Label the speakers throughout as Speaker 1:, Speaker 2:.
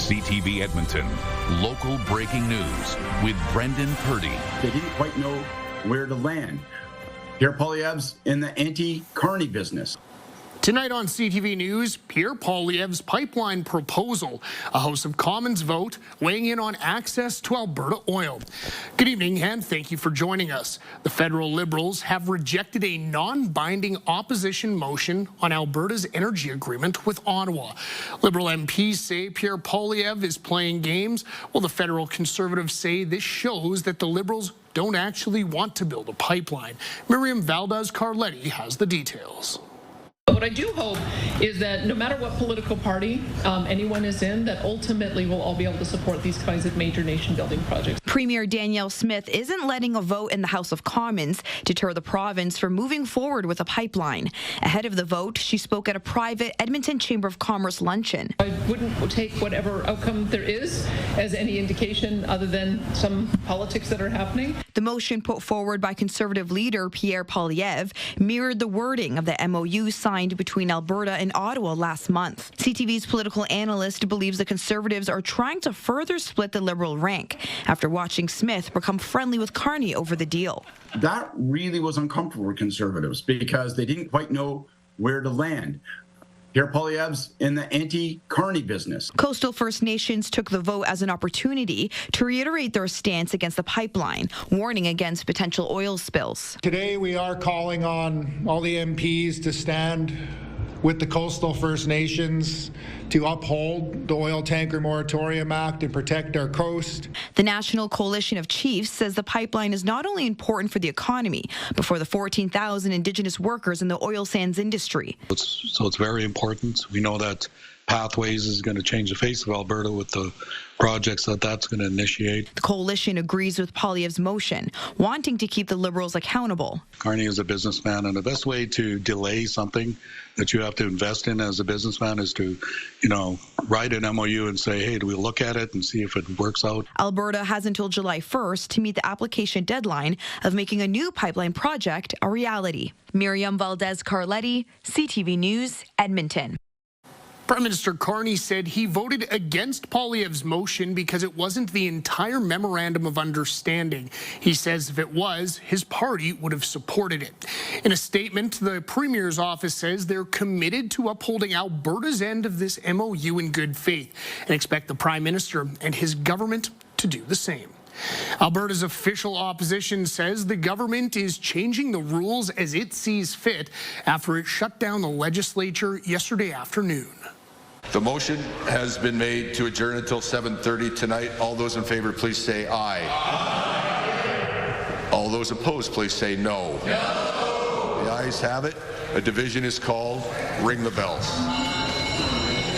Speaker 1: CTV Edmonton, local breaking news with Brendan Purdy.
Speaker 2: They didn't quite know where to land. Pierre Poilievre's in the anti-Carney business.
Speaker 3: Tonight on CTV News, Pierre Poilievre's pipeline proposal, a House of Commons vote weighing in on access to Alberta oil. Good evening and thank you for joining us. The federal Liberals have rejected a non-binding opposition motion on Alberta's energy agreement with Ottawa. Liberal MPs say Pierre Poilievre is playing games, while the federal Conservatives say this shows that the Liberals don't actually want to build a pipeline. Miriam Valdez-Carletti has the details.
Speaker 4: What I do hope is that no matter what political party anyone is in, that ultimately we'll all be able to support these kinds of major nation-building projects.
Speaker 5: Premier Danielle Smith isn't letting a vote in the House of Commons deter the province from moving forward with a pipeline. Ahead of the vote, she spoke at a private Edmonton Chamber of Commerce luncheon.
Speaker 4: I wouldn't take whatever outcome there is as any indication other than some politics that are happening.
Speaker 5: The motion put forward by Conservative leader Pierre Poilievre mirrored the wording of the MOU signed between Alberta and Ottawa last month. CTV's political analyst believes the Conservatives are trying to further split the Liberal rank after watching Smith become friendly with Carney over the deal.
Speaker 2: That really was uncomfortable for Conservatives because they didn't quite know where to land. Pierre Poilievre's in the anti-Carney business.
Speaker 5: Coastal First Nations took the vote as an opportunity to reiterate their stance against the pipeline, warning against potential oil spills.
Speaker 6: Today we are calling on all the MPs to stand with the Coastal First Nations to uphold the Oil Tanker Moratorium Act and protect our coast.
Speaker 5: The National Coalition of Chiefs says the pipeline is not only important for the economy, but for the 14,000 Indigenous workers in the oil sands industry.
Speaker 7: So it's very important. We know that Pathways is going to change the face of Alberta with the projects that's going to initiate.
Speaker 5: The coalition agrees with Poilievre's motion, wanting to keep the Liberals accountable.
Speaker 7: Carney is a businessman, and the best way to delay something that you have to invest in as a businessman is to, write an MOU and say, hey, do we look at it and see if it works out?
Speaker 5: Alberta has until July 1st to meet the application deadline of making a new pipeline project a reality. Miriam Valdez-Carletti, CTV News, Edmonton.
Speaker 3: Prime Minister Carney said he voted against Poilievre's motion because it wasn't the entire memorandum of understanding. He says if it was, his party would have supported it. In a statement, the Premier's office says they're committed to upholding Alberta's end of this MOU in good faith and expect the Prime Minister and his government to do the same. Alberta's official opposition says the government is changing the rules as it sees fit after it shut down the legislature yesterday afternoon.
Speaker 8: The motion has been made to adjourn until 7:30 tonight. All those in favor, please say aye. Aye. All those opposed, please say no. No. The ayes have it. A division is called. Ring the bells.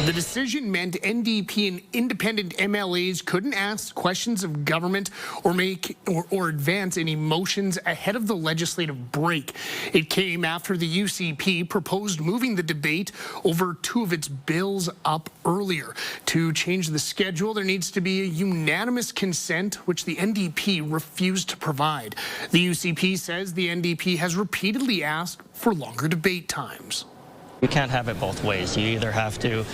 Speaker 3: The decision meant NDP and independent MLAs couldn't ask questions of government or make or advance any motions ahead of the legislative break. It came after the UCP proposed moving the debate over two of its bills up earlier. To change the schedule, there needs to be a unanimous consent, which the NDP refused to provide. The UCP says the NDP has repeatedly asked for longer debate times.
Speaker 9: You can't have it both ways. You either have to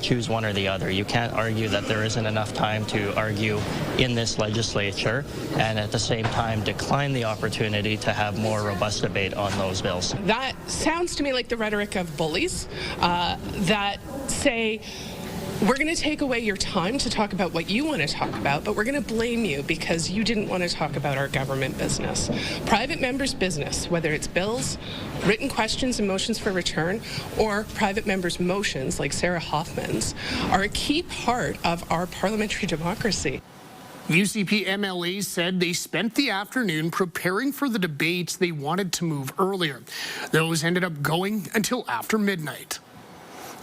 Speaker 9: choose one or the other. You can't argue that there isn't enough time to argue in this legislature and at the same time decline the opportunity to have more robust debate on those bills.
Speaker 10: That sounds to me like the rhetoric of bullies that say, we're going to take away your time to talk about what you want to talk about, but we're going to blame you because you didn't want to talk about our government business. Private members' business, whether it's bills, written questions and motions for return, or private members' motions like Sarah Hoffman's, are a key part of our parliamentary democracy.
Speaker 3: UCP MLAs said they spent the afternoon preparing for the debates they wanted to move earlier. Those ended up going until after midnight.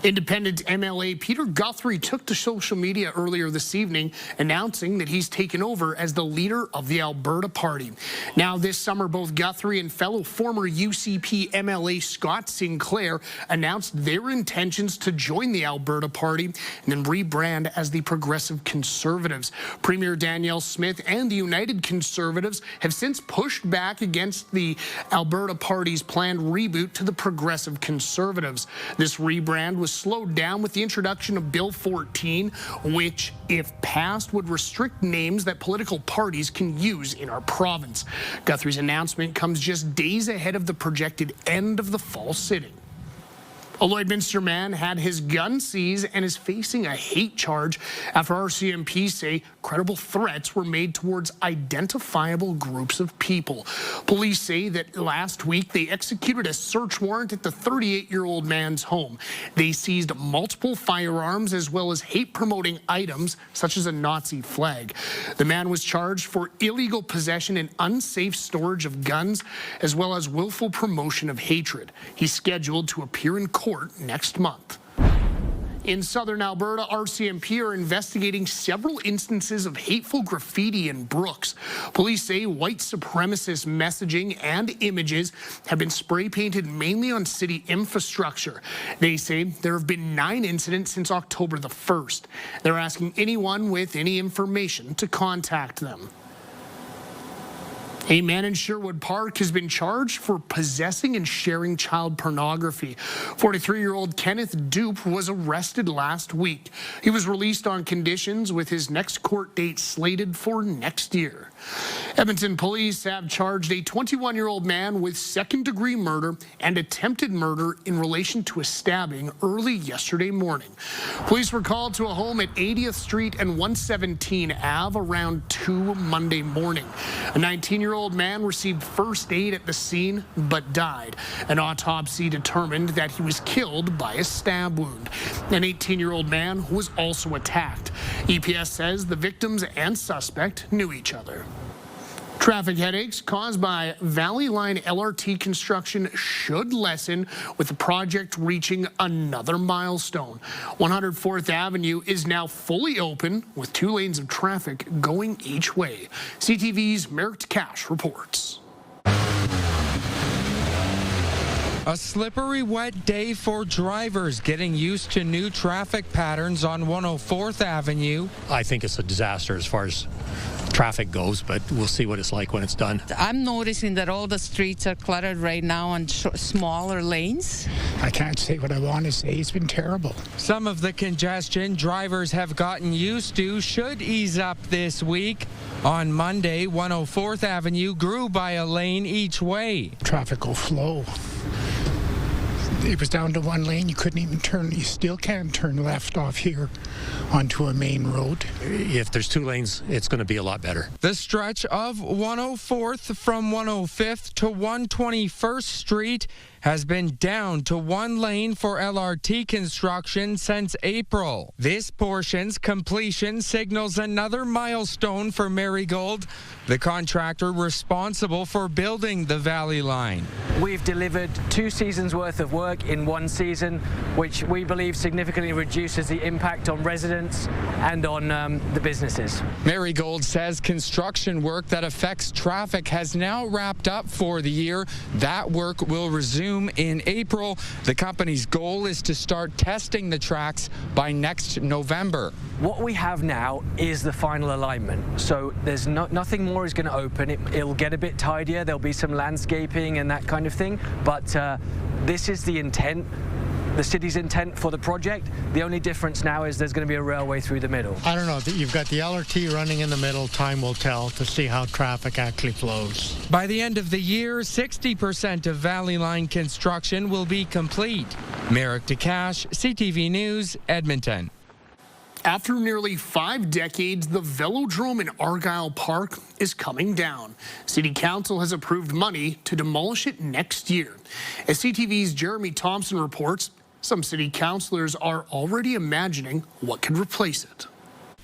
Speaker 3: Independent MLA Peter Guthrie took to social media earlier this evening announcing that he's taken over as the leader of the Alberta Party. Now this summer, both Guthrie and fellow former UCP MLA Scott Sinclair announced their intentions to join the Alberta Party and then rebrand as the Progressive Conservatives. Premier Danielle Smith and the United Conservatives have since pushed back against the Alberta Party's planned reboot to the Progressive Conservatives. This rebrand was was slowed down with the introduction of Bill 14, which, if passed, would restrict names that political parties can use in our province. Guthrie's announcement comes just days ahead of the projected end of the fall sitting. A Lloydminster man had his gun seized and is facing a hate charge after RCMP say credible threats were made towards identifiable groups of people. Police say that last week they executed a search warrant at the 38-year-old man's home. They seized multiple firearms as well as hate-promoting items such as a Nazi flag. The man was charged for illegal possession and unsafe storage of guns as well as willful promotion of hatred. He's scheduled to appear in court next month. In southern Alberta, RCMP are investigating several instances of hateful graffiti in Brooks. Police say white supremacist messaging and images have been spray painted mainly on city infrastructure. They say there have been 9 incidents since October the 1st. They're asking anyone with any information to contact them. A man in Sherwood Park has been charged for possessing and sharing child pornography. 43-year-old Kenneth Dupe was arrested last week. He was released on conditions with his next court date slated for next year. Edmonton police have charged a 21-year-old man with second-degree murder and attempted murder in relation to a stabbing early yesterday morning. Police were called to a home at 80th Street and 117 Ave around 2 Monday morning. A 19-year-old man received first aid at the scene but died. An autopsy determined that he was killed by a stab wound. An 18-year-old man was also attacked. EPS says the victims and suspect knew each other. Traffic headaches caused by Valley Line LRT construction should lessen with the project reaching another milestone. 104th Avenue is now fully open with 2 lanes of traffic going each way. CTV's Merrick Cash reports.
Speaker 11: A slippery wet day for drivers getting used to new traffic patterns on 104th Avenue.
Speaker 12: I think it's a disaster as far as traffic goes, but we'll see what it's like when it's done.
Speaker 13: I'm noticing that all the streets are cluttered right now on smaller lanes.
Speaker 14: I can't say what I want to say. It's been terrible.
Speaker 11: Some of the congestion drivers have gotten used to should ease up this week. On Monday, 104th Avenue grew by a lane each way.
Speaker 14: Traffic will flow. It was down to 1 lane. You couldn't even turn. You still can't turn left off here onto a main road.
Speaker 12: If there's 2 lanes, it's going to be a lot better.
Speaker 11: The stretch of 104th from 105th to 121st Street has been down to 1 lane for LRT construction since April. This portion's completion signals another milestone for Marigold, the contractor responsible for building the Valley Line.
Speaker 15: We've delivered 2 seasons worth of work in 1 season, which we believe significantly reduces the impact on residents and on the businesses.
Speaker 11: Marigold says construction work that affects traffic has now wrapped up for the year. That work will resume in April. The company's goal is to start testing the tracks by next November.
Speaker 15: What we have now is the final alignment. So there's nothing more is going to open. It'll get a bit tidier. There'll be some landscaping and that kind of thing. But this is the intent. The city's intent for the project. The only difference now is there's going to be a railway through the middle.
Speaker 16: I don't know. You've got the LRT running in the middle. Time will tell to see how traffic actually flows.
Speaker 11: By the end of the year, 60% of Valley Line construction will be complete. Merrick DeCash, CTV News, Edmonton.
Speaker 3: After nearly 5 decades, the Velodrome in Argyll Park is coming down. City Council has approved money to demolish it next year. As CTV's Jeremy Thompson reports, some city councillors are already imagining what could replace it.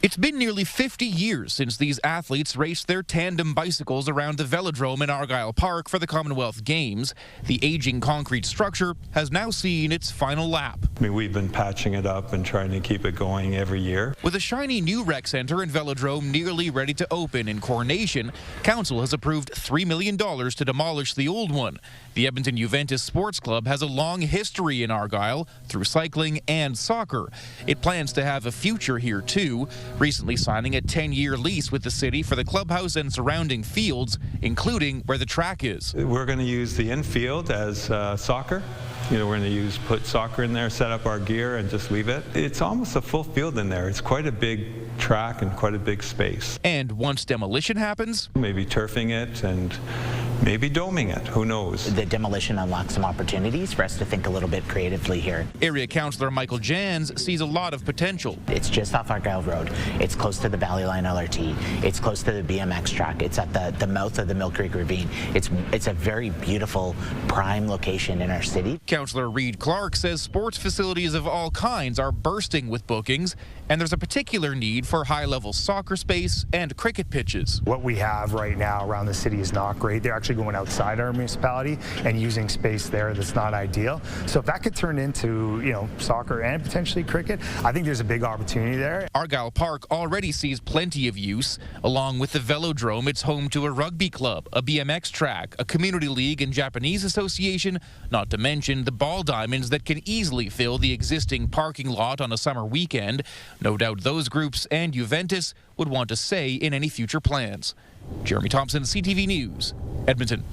Speaker 17: It's been nearly 50 years since these athletes raced their tandem bicycles around the Velodrome in Argyll Park for the Commonwealth Games. The aging concrete structure has now seen its final lap.
Speaker 18: I mean, we've been patching it up and trying to keep it going every year.
Speaker 17: With a shiny new rec centre and Velodrome nearly ready to open in Coronation, Council has approved $3 million to demolish the old one. The Edmonton Juventus Sports Club has a long history in Argyll through cycling and soccer. It plans to have a future here too, recently signing a 10-year lease with the city for the clubhouse and surrounding fields, including where the track is.
Speaker 18: We're going to use the infield as soccer, we're going to put soccer in there, set up our gear, and just leave it. It's almost a full field in there. It's quite a big track and quite a big space.
Speaker 17: And once demolition happens,
Speaker 18: maybe turfing it and maybe doming it. Who knows?
Speaker 19: The demolition unlocks some opportunities for us to think a little bit creatively here.
Speaker 17: Area Councillor Michael Jans sees a lot of potential.
Speaker 19: It's just off Argyll Road. It's close to the Valley Line LRT. It's close to the BMX track. It's at the mouth of the Mill Creek Ravine. It's a very beautiful prime location in our city.
Speaker 17: Councillor Reid Clark says sports facilities of all kinds are bursting with bookings, and there's a particular need for high-level soccer space and cricket pitches.
Speaker 20: What we have right now around the city is not great. They're actually going outside our municipality and using space there that's not ideal. So if that could turn into, soccer and potentially cricket, I think there's a big opportunity there.
Speaker 17: Argyll Park already sees plenty of use. Along with the Velodrome, it's home to a rugby club, a BMX track, a community league and Japanese association, not to mention the ball diamonds that can easily fill the existing parking lot on a summer weekend. No doubt those groups and Juventus would want a say in any future plans. Jeremy Thompson, CTV News, Edmonton.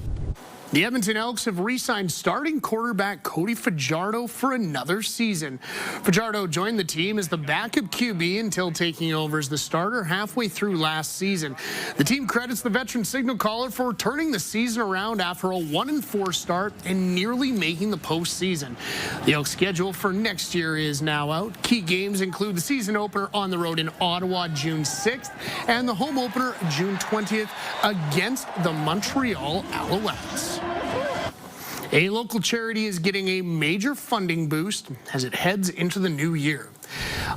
Speaker 3: The Edmonton Elks have re-signed starting quarterback Cody Fajardo for another season. Fajardo joined the team as the backup QB until taking over as the starter halfway through last season. The team credits the veteran signal caller for turning the season around after a 1-4 start and nearly making the postseason. The Elks schedule for next year is now out. Key games include the season opener on the road in Ottawa June 6th and the home opener June 20th against the Montreal Alouettes. A local charity is getting a major funding boost as it heads into the new year.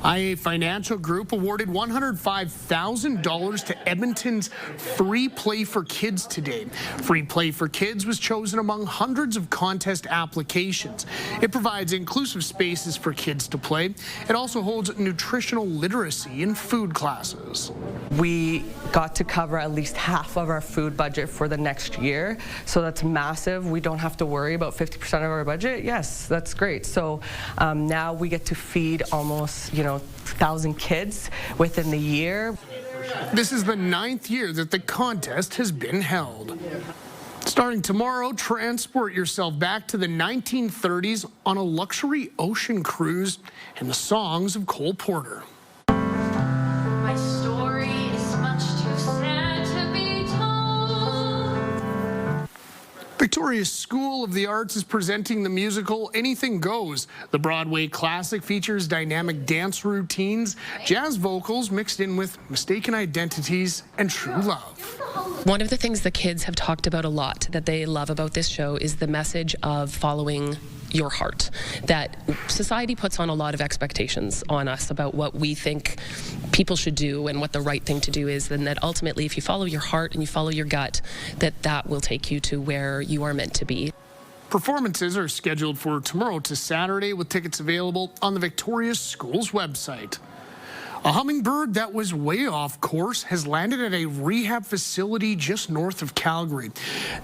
Speaker 3: IA Financial Group awarded $105,000 to Edmonton's Free Play for Kids today. Free Play for Kids was chosen among hundreds of contest applications. It provides inclusive spaces for kids to play. It also holds nutritional literacy in food classes.
Speaker 21: We got to cover at least half of our food budget for the next year, so that's massive. We don't have to worry about 50% of our budget. Yes, that's great. So now we get to feed almost 1,000 kids within the year.
Speaker 3: This is the 9th year that the contest has been held. Starting tomorrow, transport yourself back to the 1930s on a luxury ocean cruise and the songs of Cole Porter.
Speaker 22: My story is much too sad to be told.
Speaker 3: Victoria's School of the Arts is presenting the musical Anything Goes. The Broadway classic features dynamic dance routines, jazz vocals mixed in with mistaken identities and true love.
Speaker 23: One of the things the kids have talked about a lot that they love about this show is the message of following your heart, that society puts on a lot of expectations on us about what we think people should do and what the right thing to do is, and that ultimately if you follow your heart and you follow your gut, that will take you to where you are meant to be.
Speaker 3: Performances are scheduled for tomorrow to Saturday with tickets available on the Victoria Schools website. A hummingbird that was way off course has landed at a rehab facility just north of Calgary.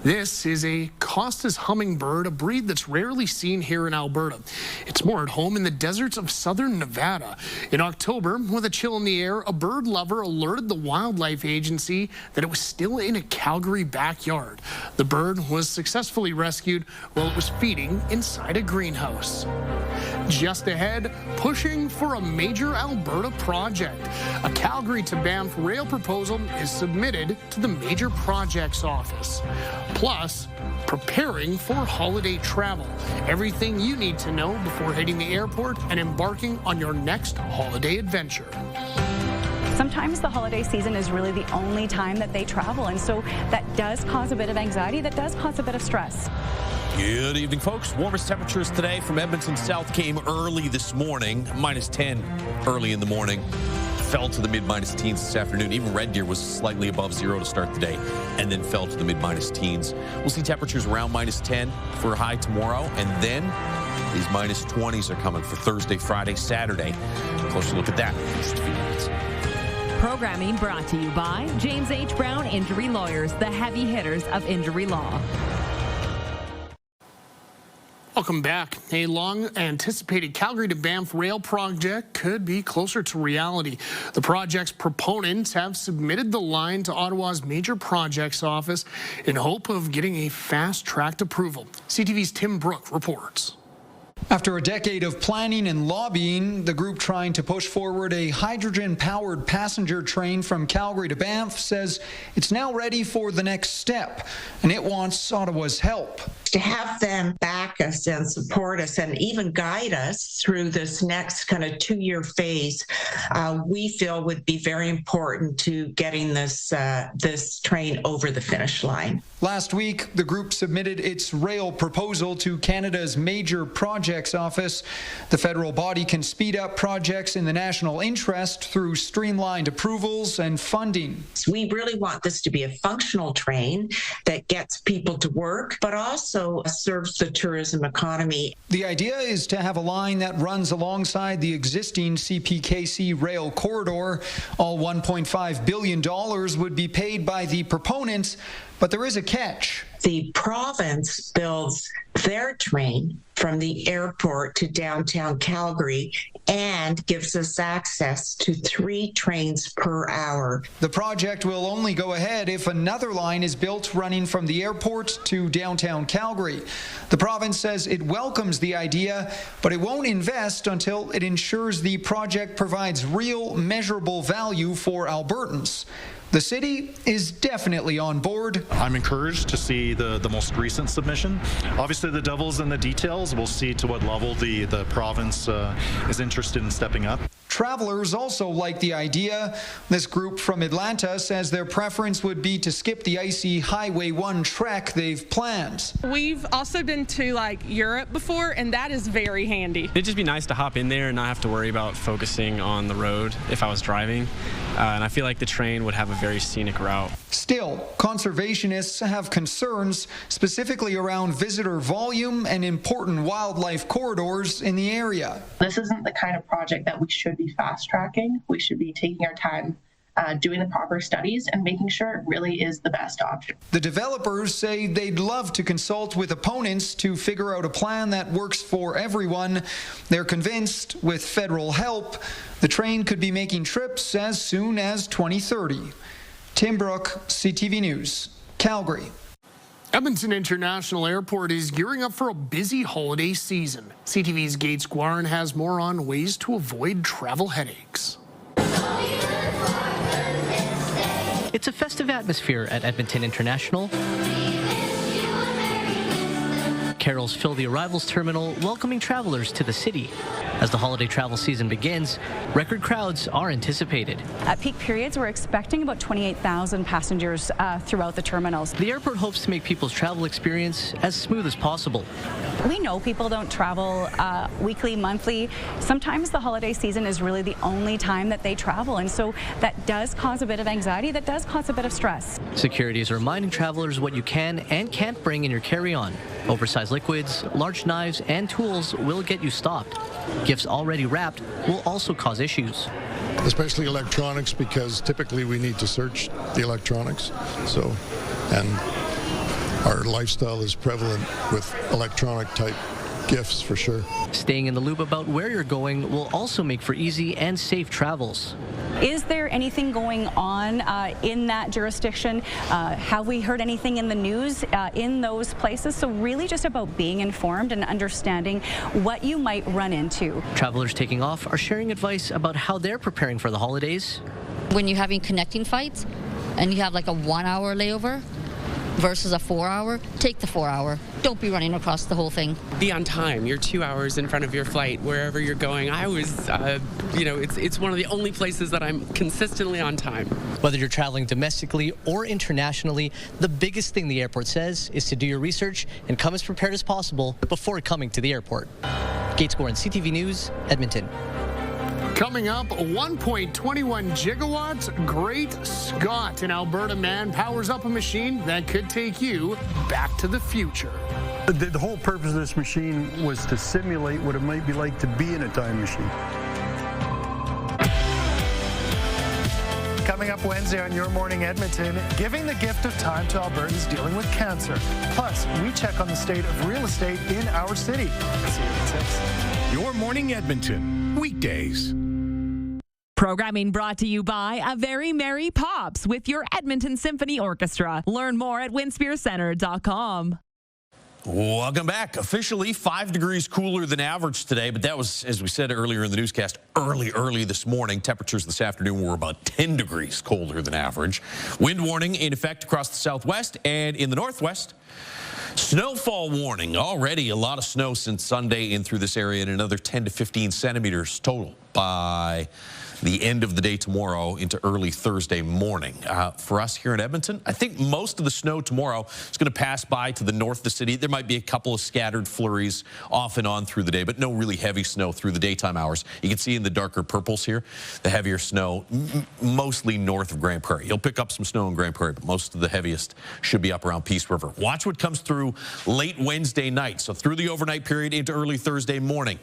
Speaker 3: This is a Costas hummingbird, a breed that's rarely seen here in Alberta. It's more at home in the deserts of southern Nevada. In October, with a chill in the air, a bird lover alerted the Wildlife Agency that it was still in a Calgary backyard. The bird was successfully rescued while it was feeding inside a greenhouse. Just ahead, pushing for a major Alberta project. A Calgary to Banff rail proposal is submitted to the Major Projects Office. Plus, preparing for holiday travel. Everything you need to know before hitting the airport and embarking on your next holiday adventure.
Speaker 24: Sometimes the holiday season is really the only time that they travel, and so that does cause a bit of anxiety, that does cause a bit of stress.
Speaker 25: Good evening, folks. Warmest temperatures today from Edmonton south came early this morning, -10 early in the morning. Fell to the mid-minus teens this afternoon. Even Red Deer was slightly above zero to start the day and then fell to the mid-minus teens. We'll see temperatures around -10 for a high tomorrow, and then these -20s are coming for Thursday, Friday, Saturday. Closer look at that in just a few minutes.
Speaker 26: Programming brought to you by James H. Brown Injury Lawyers, the heavy hitters of injury law.
Speaker 3: Welcome back. A long-anticipated Calgary to Banff rail project could be closer to reality. The project's proponents have submitted the line to Ottawa's Major Projects Office in hope of getting a fast-tracked approval. CTV's Tim Brooke reports.
Speaker 1: After a decade of planning and lobbying, the group trying to push forward a hydrogen-powered passenger train from Calgary to Banff says it's now ready for the next step, and it wants Ottawa's help.
Speaker 2: To have them back us and support us and even guide us through this next kind of 2-year phase, we feel would be very important to getting this train over the finish line.
Speaker 1: Last week, the group submitted its rail proposal to Canada's Major Projects Office. The federal body can speed up projects in the national interest through streamlined approvals and funding.
Speaker 2: So we really want this to be a functional train that gets people to work, but also serves the tourism economy.
Speaker 1: The idea is to have a line that runs alongside the existing CPKC rail corridor. All $1.5 billion would be paid by the proponents, but there is a catch.
Speaker 2: The province builds their train from the airport to downtown Calgary and gives us access to 3 trains per hour.
Speaker 1: The project will only go ahead if another line is built running from the airport to downtown Calgary. The province says it welcomes the idea, but it won't invest until it ensures the project provides real, measurable value for Albertans. The city is definitely on board.
Speaker 4: I'm encouraged to see the most recent submission. Obviously, the devil's in the details. We'll see to what level the province is interested in stepping up.
Speaker 1: Travelers also like the idea. This group from Atlanta says their preference would be to skip the icy Highway 1 trek they've planned.
Speaker 5: We've also been to Europe before, and that is very handy.
Speaker 6: It'd just be nice to hop in there and not have to worry about focusing on the road if I was driving. And I feel like the train would have a very scenic route.
Speaker 1: Still, conservationists have concerns specifically around visitor volume and important wildlife corridors in the area.
Speaker 7: This isn't the kind of project that we should be fast tracking. We should be taking our time, doing the proper studies and making sure it really is the best option.
Speaker 1: The developers say they'd love to consult with opponents to figure out a plan that works for everyone. They're convinced with federal help, the train could be making trips as soon as 2030. Tim Brook, CTV News, Calgary.
Speaker 3: Edmonton International Airport is gearing up for a busy holiday season. CTV's Gates Guarin has more on ways to avoid travel headaches.
Speaker 27: It's a festive atmosphere at Edmonton International. Carols fill the arrivals terminal, welcoming travelers to the city. As the holiday travel season begins, record crowds are anticipated.
Speaker 24: At peak periods, we're expecting about 28,000 passengers throughout the terminals.
Speaker 27: The airport hopes to make people's travel experience as smooth as possible.
Speaker 24: We know people don't travel weekly, monthly. Sometimes the holiday season is really the only time that they travel, and so that does cause a bit of anxiety, that does cause a bit of stress.
Speaker 27: Security is reminding travelers what you can and can't bring in your carry-on. Oversized liquids, large knives, and tools will get you stopped. Gifts already wrapped will also cause issues.
Speaker 28: Especially electronics, because typically we need to search the electronics. And our lifestyle is prevalent with electronic type gifts for sure.
Speaker 27: Staying in the loop about where you're going will also make for easy and safe travels.
Speaker 24: Is there anything going on in that jurisdiction? Have we heard anything in the news in those places? So really just about being informed and understanding what you might run into.
Speaker 27: Travelers taking off are sharing advice about how they're preparing for the holidays.
Speaker 29: When you're having connecting flights and you have like a 1-hour layover versus a 4-hour, take the 4-hour. Don't be running across the whole thing.
Speaker 10: Be on time. You're 2 hours in front of your flight wherever you're going. I was, it's one of the only places that I'm consistently on time.
Speaker 27: Whether you're traveling domestically or internationally, the biggest thing the airport says is to do your research and come as prepared as possible before coming to the airport. Gates Guarin, CTV News, Edmonton.
Speaker 3: Coming up, 1.21 gigawatts, Great Scott, an Alberta man powers up a machine that could take you back to the future.
Speaker 30: The whole purpose of this machine was to simulate what it might be like to be in a time machine.
Speaker 31: Coming up Wednesday on Your Morning Edmonton, giving the gift of time to Albertans dealing with cancer. Plus, we check on the state of real estate in our city. See you at 6.
Speaker 32: Your Morning Edmonton, weekdays.
Speaker 26: Programming brought to you by A Very Merry Pops with your Edmonton Symphony Orchestra. Learn more at winspearcenter.com.
Speaker 25: Welcome back. Officially 5 degrees cooler than average today, but that was, as we said earlier in the newscast, early this morning. Temperatures this afternoon were about 10 degrees colder than average. Wind warning in effect across the southwest and in the northwest. Snowfall warning. Already a lot of snow since Sunday in through this area, and another 10 to 15 centimeters total by the end of the day tomorrow into early Thursday morning. For us here in Edmonton, I think most of the snow tomorrow is going to pass by to the north of the city. There might be a couple of scattered flurries off and on through the day, but no really heavy snow through the daytime hours. You can see in the darker purples here, the heavier snow, mostly north of Grand Prairie. You'll pick up some snow in Grand Prairie, but most of the heaviest should be up around Peace River. Watch what comes through late Wednesday night. So through the overnight period into early Thursday morning.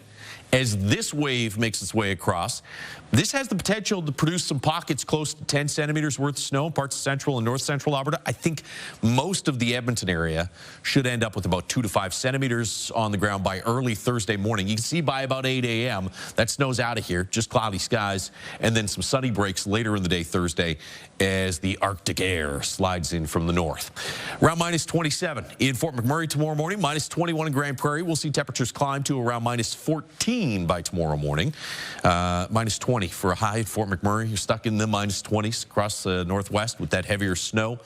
Speaker 25: As this wave makes its way across, this has the potential to produce some pockets close to 10 centimeters worth of snow in parts of central and north central Alberta. I think most of the Edmonton area should end up with about 2 to 5 centimeters on the ground by early Thursday morning. You can see by about 8 a.m. that snow's out of here, just cloudy skies, and then some sunny breaks later in the day Thursday as the Arctic air slides in from the north. Around minus 27 in Fort McMurray tomorrow morning, minus 21 in Grand Prairie. We'll see temperatures climb to around minus 14 by tomorrow morning. Minus 20 for a high at Fort McMurray. You're stuck in the minus 20s across the northwest with that heavier snow.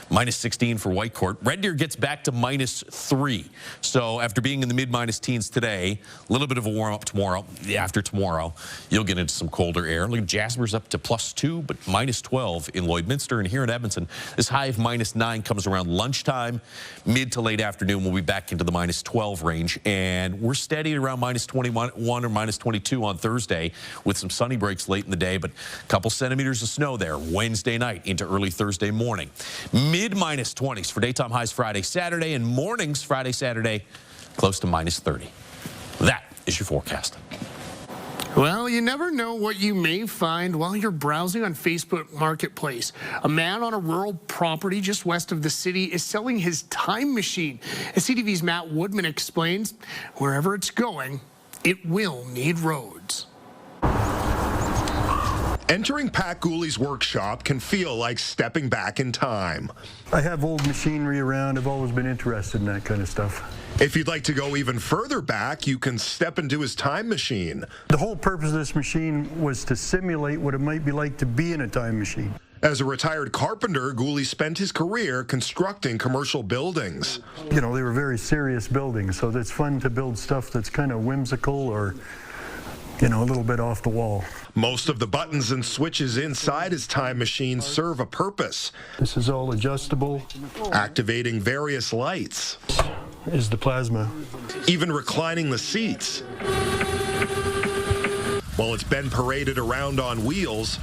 Speaker 25: Minus 16 for Whitecourt. Red Deer gets back to minus 3. So after being in the mid-minus teens today, a little bit of a warm-up tomorrow. After tomorrow, you'll get into some colder air. Look at Jasper's up to plus 2, but minus 12 in Lloydminster. And here in Edmonton, this high of minus 9 comes around lunchtime. Mid to late afternoon, we'll be back into the minus 12 range. And we're steady at around minus 21 or minus 22 on Thursday with some sunny breaks late in the day, but a couple centimeters of snow there Wednesday night into early Thursday morning. Mid-minus 20s for daytime highs Friday, Saturday, and mornings Friday, Saturday, close to minus 30. That is your forecast.
Speaker 3: Well, you never know what you may find while you're browsing on Facebook Marketplace. A man on a rural property just west of the city is selling his time machine. As CTV's Matt Woodman explains, wherever it's going, it will need roads.
Speaker 8: Entering Pat Gooley's workshop can feel like stepping back in time.
Speaker 30: I have old machinery around. I've always been interested in that kind of stuff.
Speaker 8: If you'd like to go even further back, you can step into his time machine.
Speaker 30: The whole purpose of this machine was to simulate what it might be like to be in a time machine.
Speaker 8: As a retired carpenter, Gooley spent his career constructing commercial buildings.
Speaker 30: You know, they were very serious buildings, so it's fun to build stuff that's kind of whimsical or, you know, a little bit off the wall.
Speaker 8: Most of the buttons and switches inside his time machine serve a purpose.
Speaker 30: This is all adjustable.
Speaker 8: Activating various lights.
Speaker 30: Is the plasma.
Speaker 8: Even reclining the seats. While it's been paraded around on wheels,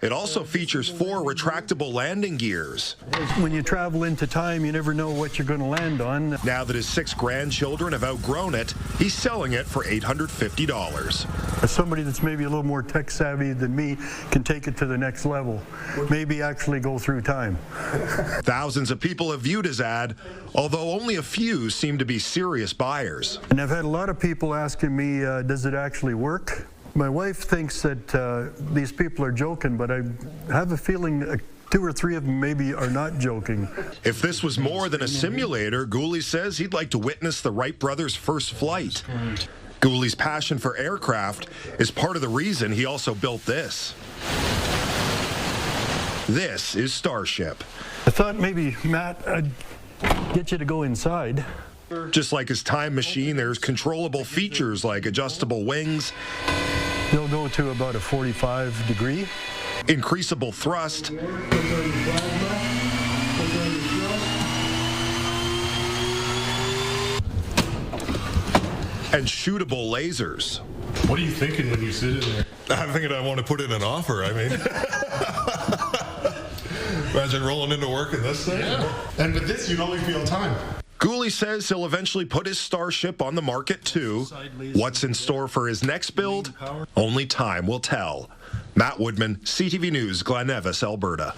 Speaker 8: it also features 4 retractable landing gears.
Speaker 30: When you travel into time, you never know what you're going to land on.
Speaker 8: Now that his 6 grandchildren have outgrown it, he's selling it for $850.
Speaker 30: As somebody that's maybe a little more tech savvy than me can take it to the next level, maybe actually go through time.
Speaker 8: Thousands of people have viewed his ad, although only a few seem to be serious buyers.
Speaker 30: And I've had a lot of people asking me, does it actually work? My wife thinks that these people are joking, but I have a feeling 2 or 3 of them maybe are not joking.
Speaker 8: If this was more than a simulator, Gooley says he'd like to witness the Wright brothers' first flight. Gooley's passion for aircraft is part of the reason he also built this. This is Starship.
Speaker 30: I thought maybe, Matt, I'd get you to go inside.
Speaker 8: Just like his time machine, there's controllable features like adjustable wings.
Speaker 30: They'll go to about a 45 degree.
Speaker 8: Increasable thrust. And shootable lasers.
Speaker 9: What are you thinking when you sit in there?
Speaker 8: I'm thinking I want to put in an offer, I mean.
Speaker 9: Imagine rolling into work in this thing. Yeah. And with this, you'd only feel time.
Speaker 8: Gooley says he'll eventually put his Starship on the market too. What's in store for his next build? Only time will tell. Matt Woodman, CTV News, Glen Nevis, Alberta.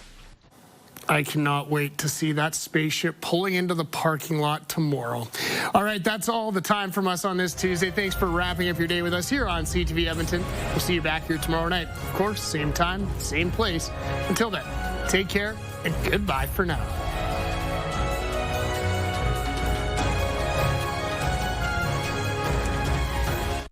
Speaker 3: I cannot wait to see that spaceship pulling into the parking lot tomorrow. All right, that's all the time from us on this Tuesday. Thanks for wrapping up your day with us here on CTV Edmonton. We'll see you back here tomorrow night. Of course, same time, same place. Until then, take care and goodbye for now.